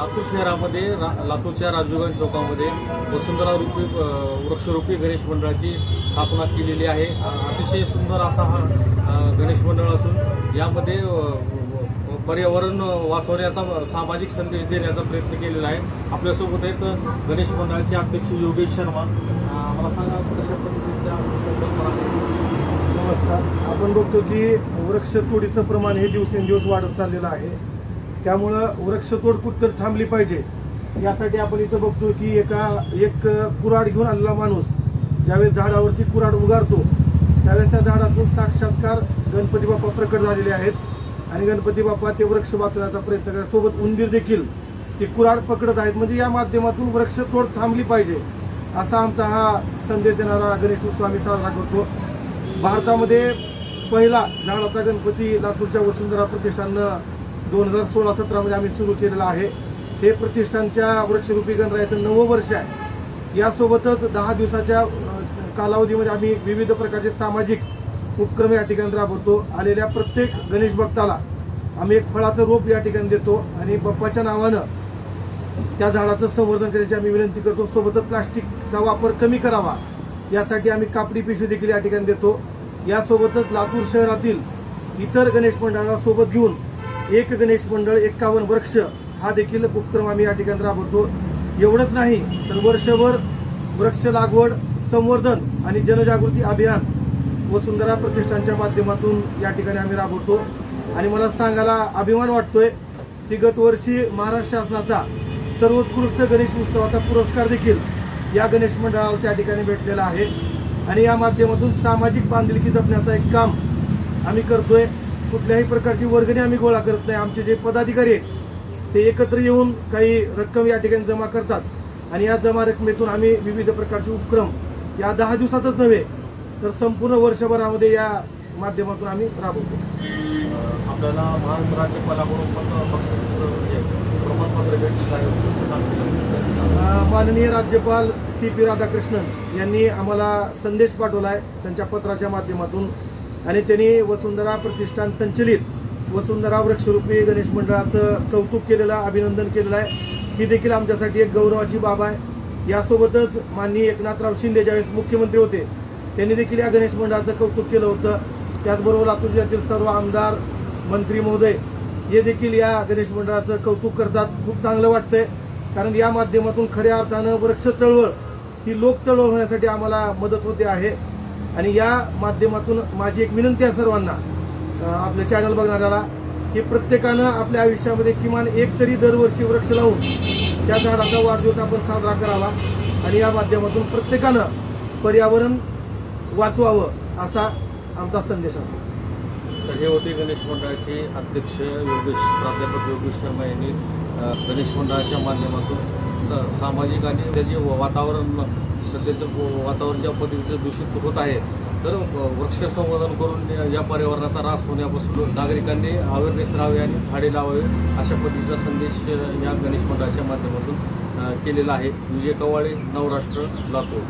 लातूर शहरामध्ये लातूरच्या राजीवगंज चौकामध्ये वसुंधरा रूपी वृक्षरूपी गणेश मंडळाची स्थापना केलेली आहे। अतिशय सुंदर असा हा गणेश मंडळ असून यामध्ये पर्यावरण वाचवण्याचा सामाजिक संदेश देण्याचा प्रयत्न केलेला आहे। आपल्यासोबत आहेत गणेश मंडळाचे अध्यक्ष योगेश शर्मा। मला सांगा कशा पद्धतीचा संकल्पना आहे? नमस्कार। आपण बघतो की वृक्षतोडीचं प्रमाण हे दिवसेंदिवस वाढत चाललेलं आहे, त्यामुळं वृक्षतोड कुठतर थांबली पाहिजे यासाठी आपण इथं बघतो की एक कुऱ्हाड घेऊन आलेला माणूस ज्यावेळेस झाडावरती कुऱ्हाड उगारतो त्यावेळेस त्या झाडातून साक्षात्कार गणपती बाप्पा प्रकट झालेले आहेत आणि गणपती बाप्पा ते वृक्ष वाचवण्याचा प्रयत्न करतात। सोबत उंदीर देखील ती कुऱ्हाड पकडत आहेत, म्हणजे या माध्यमातून वृक्षतोड थांबली पाहिजे असा आमचा हा संदेश देणारा गणेश उत्सव आम्ही साजरा करतो। भारतामध्ये पहिला झाडाचा गणपती लातूरच्या वसुंधरा प्रतिष्ठाननं 2016-17 मध्ये आम्ही सुरू केलेलं आहे। हे प्रतिष्ठानच्या वृक्षरूपी गणरायाचं 9वं वर्ष आहे। यासोबतच 10 दिवसाच्या कालावधीमध्ये आम्ही विविध प्रकारचे सामाजिक उपक्रम या ठिकाणी राबवतो। आलेल्या प्रत्येक गणेश भक्ताला आम्ही एक फळाचं रोप या ठिकाणी देतो आणि बाप्पाच्या नावानं त्या झाडाचं संवर्धन करण्याची आम्ही विनंती करतो। सोबतच प्लास्टिकचा वापर कमी करावा यासाठी आम्ही कापडी पिशवी देखील या ठिकाणी देतो। यासोबतच लातूर शहरातील इतर गणेश मंडळांना सोबत घेऊन एक गणेश मंडळ 51 वृक्ष हा देखील उपक्रम आम्ही या ठिकाणी राबवतो। एवढंच नाही तर वर्षभर वृक्ष लागवड, संवर्धन आणि जनजागृती अभियान वसुंधरा प्रतिष्ठानच्या माध्यमातून या ठिकाणी आम्ही राबवतो। आणि मला सांगायला अभिमान वाटतोय की गत वर्षी महाराष्ट्र शासनाचा सर्वोत्कृष्ट गणेश उत्सवाचा पुरस्कार देखील या गणेश मंडळाला त्या ठिकाणी भेटलेला आहे। आणि या माध्यमातून सामाजिक बांधिलकी जपण्याचं एक काम आम्ही करतोय। कुठल्याही प्रकारची वर्गणी आम्ही गोळा करत नाही। आमचे जे पदाधिकारी आहेत ते एकत्र येऊन काही रक्कम या ठिकाणी जमा करतात आणि या जमा रकमेतून आम्ही विविध प्रकारचे उपक्रम या 10 दिवसातच नव्हे तर संपूर्ण वर्षभरामध्ये या माध्यमातून आम्ही राबवतो। आपल्याला महाराष्ट्र राज्यपालाकडून प्रमाणपत्र भेटलेलं आहे। माननीय राज्यपाल CP राधाकृष्णन यांनी आम्हाला संदेश पाठवला आहे त्यांच्या पत्राच्या माध्यमातून आणि त्यांनी वसुंधरा प्रतिष्ठान संचलित वसुंधरा वृक्षरूपी गणेश मंडळाचं कौतुक केलेलं, अभिनंदन केलेलं आहे। ही देखील आमच्यासाठी एक गौरवाची बाब आहे। यासोबतच माननीय एकनाथराव शिंदे ज्यावेळेस मुख्यमंत्री होते त्यांनी देखील या गणेश मंडळाचं कौतुक केलं होतं। त्याचबरोबर लातूर जिल्ह्यातील सर्व आमदार, मंत्री महोदय हे देखील या गणेश मंडळाचं कौतुक करतात। खूप चांगलं वाटतंय, कारण या माध्यमातून खऱ्या अर्थानं वृक्ष चळवळ ही लोक चळवळ होण्यासाठी आम्हाला मदत होते आहे। आणि या माध्यमातून माझी एक विनंती आहे सर्वांना, आपल्या चॅनल बघणाऱ्याला, की प्रत्येकानं आपल्या आयुष्यामध्ये किमान एक तरी दरवर्षी वृक्ष लावून त्या झाडाचा वाढदिवस आपण साजरा करावा आणि या माध्यमातून प्रत्येकानं पर्यावरण वाचवावं असा आमचा संदेश असतो। तर हे होते गणेश मंडळाचे अध्यक्ष प्राध्यापक योगेश शर्मा यांनी गणेश मंडळाच्या माध्यमातून सामाजिक आणि त्याचे वातावरण, सध्याचं वातावरण ज्या पद्धतीचं दूषित होत आहे तर वृक्ष संवर्धन करून या पर्यावरणाचा ऱ्हास होण्यापासून नागरिकांनी अवेअरनेस राहावे आणि झाडे लावावे अशा पद्धतीचा संदेश या गणेश मंडळाच्या माध्यमातून केलेला आहे। विजय कवाळे, नवराष्ट्र, लातूर।